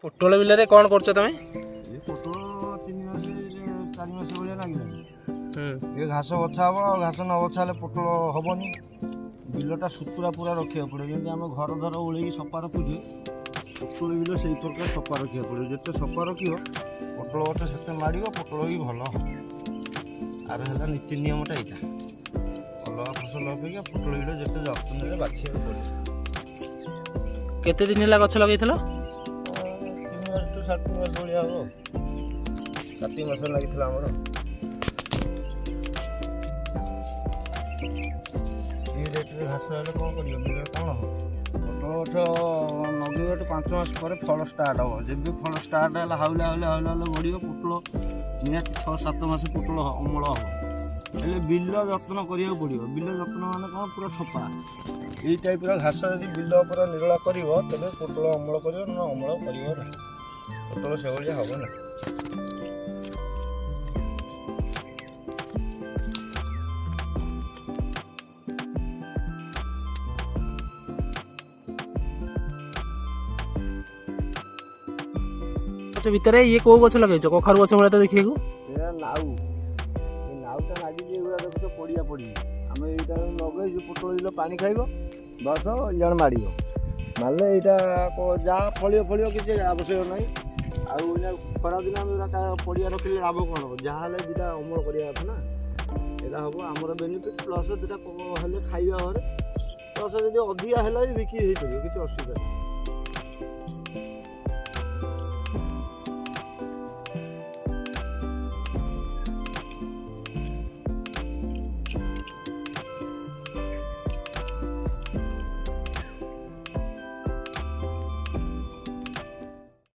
पोटल बिल कौन कर तुम पोटल 3 मास 4 मास भाया लगे ये घास बछा हम घास न बछा पोटल हेनी बिलटा सुतुरा पूरा रखा पड़े जमी आम घर धर ओल्ल सफा रखुचे पोटल बिल से प्रकार सफा रखा पड़े जिते सफा रख पोटल गଛ से माड़ पोटल भी भल आर है नीति नियमटा यहाँ अलग फसल अपेक्षा पोटल बिल जिते जत्न बाछा पड़े केते दिन है गछ लगे 3 मास टू 7 मास भाया हम 7 मास लगी आमर रेट्रे घास हेल्ले कौन कर बिल कौन हम पोटल गछ लगे 5 मास पर फल स्टार्ट हम जब फल स्टार्ट है हाउले हाउले हाउले हाउले बढ़ पोटल निहती 6-7 मास पोटल अमल हम हेल्ले बिल जत्न करा पड़ो बिल जत्न मान कौन पूरा सफा यही टाइप घास यदि बिल पूरा निरला कर तेज पोटल अमल कर अमल कर पोटल से भाया हम ना भितर ये कौ गछ लगे कखार गछ भाया तो देखिए नाउ नाउटा लगे देखो पड़िया पड़ी आम यहाँ लगे पोटल बिल पानी खाइब बस इजाण माड़ मारे यहाँ जहाँ फलियो फलियो किसी आवश्यक ना आउ खरा दिन पड़िया रखिले लाभ कौन जहाँ दुटा अमल करवा ना यहाँ हम आमर बेनिफिट प्लस दुटा खाइबा घरे प्लस जब अधिका है भी बिक्री हो पार किसी असुविधा नहीं।